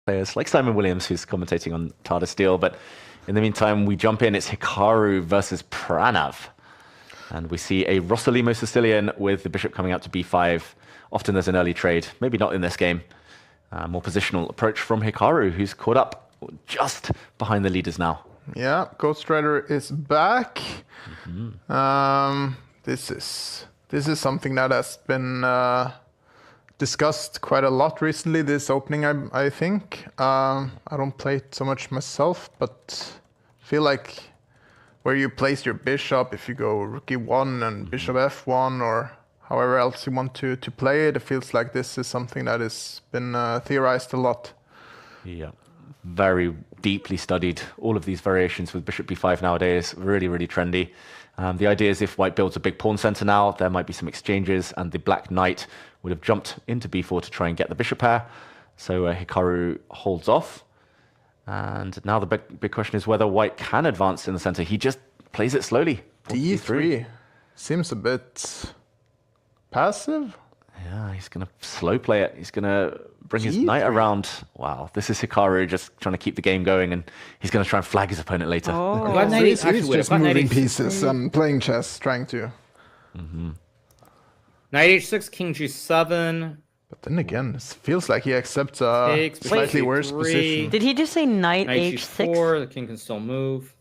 players like Simon Williams, who's commentating on Tata Steel. But in the meantime, we jump in. It's Hikaru versus Pranav. And we see a Rossolimo Sicilian with the bishop coming out to b5. Often there's an early trade. Maybe not in this game. More positional approach from Hikaru, who's caught up just behind the leaders now. Yeah, Ghost Rider is back. This is something that has been discussed quite a lot recently, this opening, I think. I don't play it so much myself, but feel like where you place your bishop, if you go rook e1 and bishop f1 or however else you want to play it, it feels like this is something that has been theorized a lot. Yeah, very deeply studied. All of these variations with bishop b5 nowadays, really, really trendy. The idea is if white builds a big pawn center now, there might be some exchanges, and the black knight would have jumped into b4 to try and get the bishop pair. So Hikaru holds off. And now the big question is whether white can advance in the center. He just plays it slowly. d3 seems a bit passive. Yeah, he's going to slow play it. He's going to bring his knight around. Wow, this is Hikaru just trying to keep the game going, and he's going to try and flag his opponent later. Oh, he's just moving pieces and playing chess, trying to. Knight h6, king g7. But then again, it feels like he accepts a slightly worse position. Did he just say knight h6? h6? The king can still move.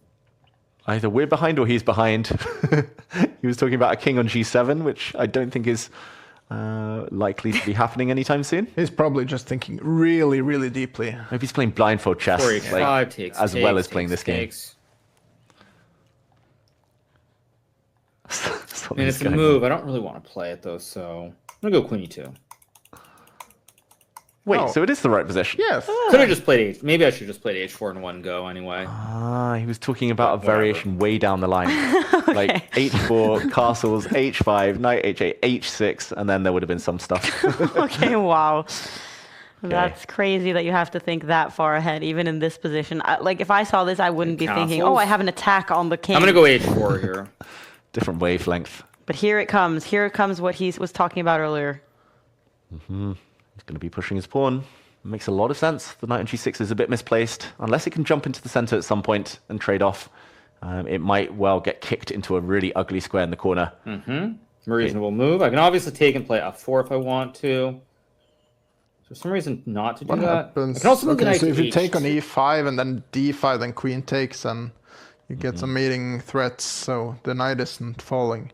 Either we're behind or he's behind. He was talking about a king on g7, which I don't think is likely to be happening anytime soon. He's probably just thinking really, really deeply. Maybe he's playing blindfold chess as well as playing this game. I mean, it's a move. I don't really want to play it, though, so I'm going to go queen e2. Wait, so it is the right position? Yes. Could have just played maybe I should have just played h4 in one go anyway. He was talking about a variation way down the line. Okay. Like h4, castles, h5, knight h8, h6, and then there would have been some stuff. Okay, wow. That's crazy that you have to think that far ahead, even in this position. Like, if I saw this, I wouldn't be thinking, oh, I have an attack on the king. I'm going to go h4 here. Different wavelength. But here it comes. Here it comes what he was talking about earlier. He's going to be pushing his pawn. Makes a lot of sense. The knight on g6 is a bit misplaced. Unless it can jump into the center at some point and trade off, it might well get kicked into a really ugly square in the corner. Reasonable move. I can obviously take and play f4 if I want to. For some reason not to do that. Happens? I can also move the knight so if to you take on e5 and then d5, then queen takes, and you get some mating threats, so the knight isn't falling.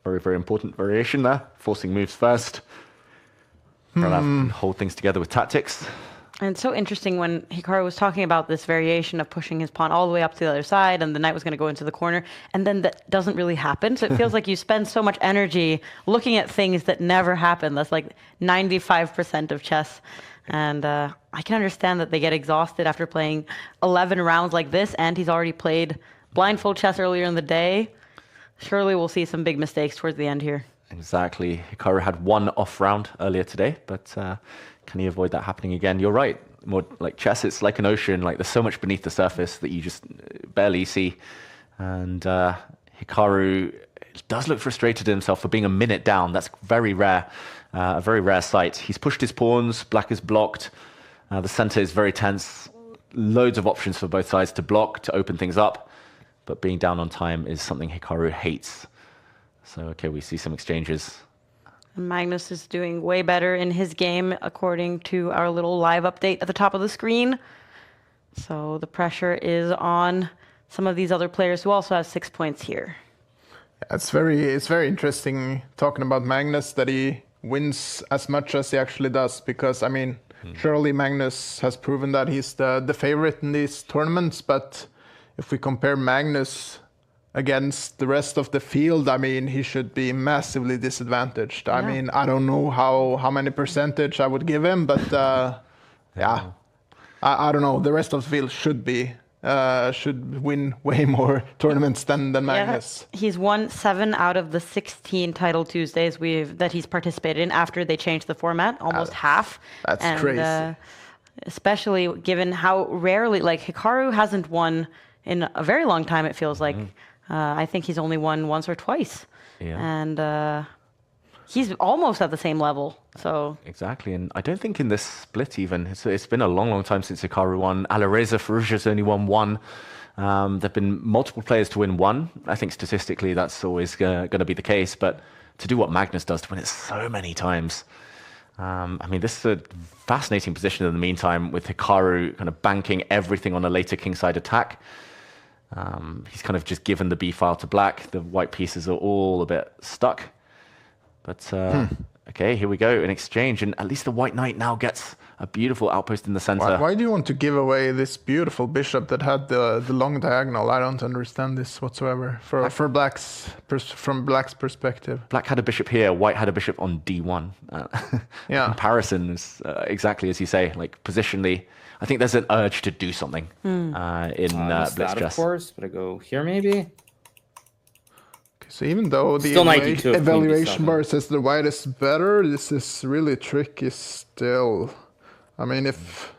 Very, very important variation there. Forcing moves first. Pranav can hold things together with tactics. And it's so interesting when Hikaru was talking about this variation of pushing his pawn all the way up to the other side, and the knight was going to go into the corner, and then that doesn't really happen. So it feels like you spend so much energy looking at things that never happen. That's like 95% of chess. And I can understand that they get exhausted after playing 11 rounds like this, and he's already played blindfold chess earlier in the day. Surely we'll see some big mistakes towards the end here. Exactly. Hikaru had one off round earlier today, but can he avoid that happening again? You're right. More like chess, it's like an ocean. Like there's so much beneath the surface that you just barely see. And Hikaru does look frustrated at himself for being a minute down. That's very rare, a very rare sight. He's pushed his pawns. Black is blocked. The center is very tense. Loads of options for both sides to block, to open things up. But being down on time is something Hikaru hates. So, okay, we see some exchanges. Magnus is doing way better in his game, according to our little live update at the top of the screen. So the pressure is on some of these other players who also have 6 points here. It's very interesting talking about Magnus, that he wins as much as he actually does, because, I mean, surely Magnus has proven that he's the favorite in these tournaments, but if we compare Magnus against the rest of the field, I mean, he should be massively disadvantaged. I mean, I don't know how many percentage I would give him, but I don't know. The rest of the field should win way more tournaments than Magnus. Yeah, he's won 7 out of the 16 Titled Tuesdays that he's participated in after they changed the format, almost half. That's crazy. Especially given how rarely, like Hikaru hasn't won in a very long time, it feels like. I think he's only won once or twice. Yeah. And he's almost at the same level. So Exactly, and I don't think in this split even, it's been a long time since Hikaru won. Alireza Farouja's only won one. There've been multiple players to win one. I think statistically that's always going to be the case, but to do what Magnus does, to win it so many times. I mean, this is a fascinating position in the meantime, with Hikaru kind of banking everything on a later kingside attack. He's kind of just given the B file to black. The white pieces are all a bit stuck. But okay, here we go, an exchange, and at least the white knight now gets a beautiful outpost in the center. Why do you want to give away this beautiful bishop that had the long diagonal? I don't understand this whatsoever. From black's perspective. Black had a bishop here, white had a bishop on d1. Yeah. Comparison is exactly as you say, like positionally. I think there's an urge to do something in blitz that, chess. of course, but I go here maybe. So even though the Still 92 if queen evaluation b7. bar says the white is better, this is really tricky still. I mean, if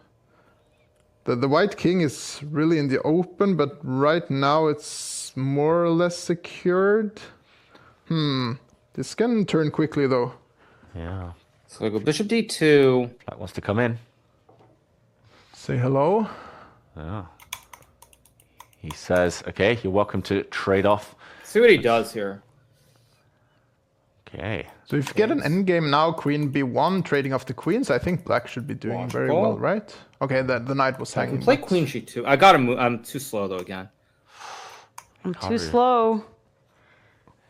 the white king is really in the open, but right now it's more or less secured. This can turn quickly though. Yeah, So I go bishop d2. Black wants to come in. Say hello. Yeah. He says, okay, you're welcome to trade off. See what he does here. Okay. So if you get an endgame now, queen b1, trading off the queens, I think black should be doing very well, right? Okay, the knight was I hanging. can play but- queen g2. I gotta move. I'm too slow though again. I'm too Hikaru. slow.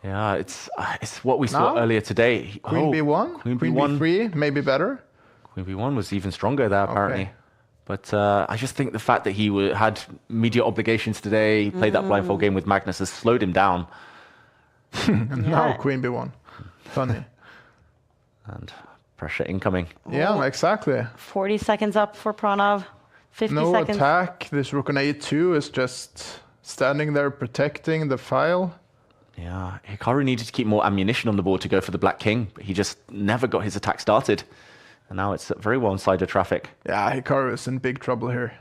Yeah, it's what we saw Now? earlier today. Queen b1, Queen queen b1. b3, maybe better. Queen b1 was even stronger there, apparently. But I just think the fact that he had media obligations today, he played that blindfold game with Magnus, has slowed him down. And now Yeah. queen b1. Funny. And pressure incoming. Yeah, exactly. 40 seconds up for Pranav. 50 No seconds. attack. This rook on a2 is just standing there protecting the file. Yeah, Hikaru needed to keep more ammunition on the board to go for the black king, but he just never got his attack started. And now it's very well inside of traffic. Yeah, Hikaru is in big trouble here.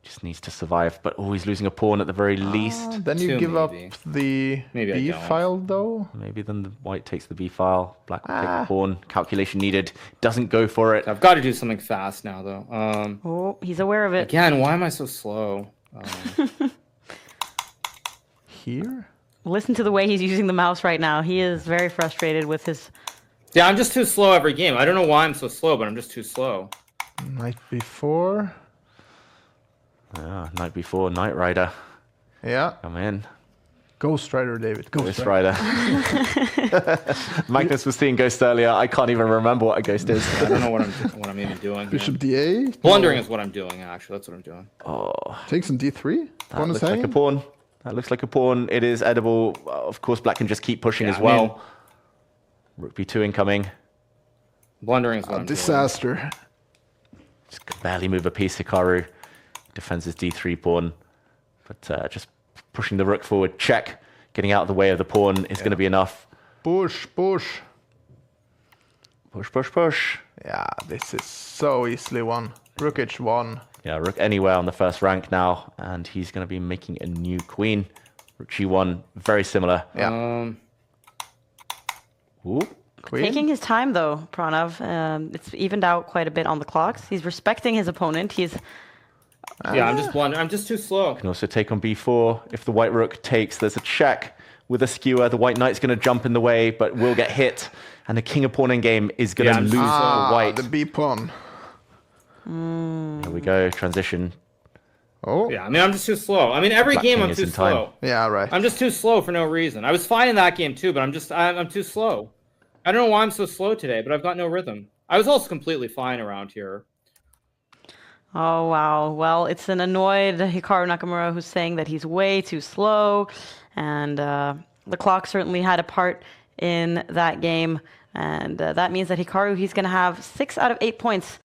Just needs to survive, but always losing a pawn at the very least. Then you Two give maybe. up the Maybe I b don't. file though. Maybe then the white takes the b file, black will take the pawn. Calculation needed. Doesn't go for it. I've got to do something fast now though. Oh, he's aware of it. Again, why am I so slow? Here? Listen to the way he's using the mouse right now. He is very frustrated with his. Yeah, I'm just too slow every game. I don't know why I'm so slow, but I'm just too slow. Knight b4. Yeah, knight before, knight rider. Yeah. Come in. Ghost Rider, David. Ghost Ghost Rider. rider. Magnus was seeing ghost earlier. I can't even remember what a ghost is. I don't know what I'm even doing. Here. Bishop d8. Blundering is what I'm doing. Actually, that's what I'm doing. Oh, Takes on d3. that One is looks like a hanging. pawn. That looks like a pawn. It is edible. Of course, black can just keep pushing Yeah, as I well. mean- Rook b2 incoming. Blundering is what I'm doing. Disaster. Just can barely move a piece. Hikaru defends his d3 pawn. But just pushing the rook forward. Check. Getting out of the way of the pawn is going to be enough. Push, push. Push, push, push. Yeah, this is so easily won. Rook h1. Yeah, rook anywhere on the first rank now. And he's going to be making a new queen. Rook g1. Very similar. Yeah. Ooh. Queen. Taking his time though, Pranav. It's evened out quite a bit on the clocks. He's respecting his opponent. He's Yeah, I'm just blundering. I'm just too slow. Can also take on b4. If the white rook takes, there's a check with a skewer. The white knight's going to jump in the way, but will get hit. And the king of pawn endgame is going Yeah, to I'm lose so- the white. The b pawn. Here we go. Transition. Oh. Yeah, I mean, I'm just too slow. I mean, every Black game king I'm is too in time. slow. Yeah, right. I'm just too slow for no reason. I was fine in that game too, but I'm too slow. I don't know why I'm so slow today, but I've got no rhythm. I was also completely fine around here. Oh, wow. Well, it's an annoyed Hikaru Nakamura who's saying that he's way too slow. And the clock certainly had a part in that game. And that means that Hikaru, he's going to have 6 out of 8 points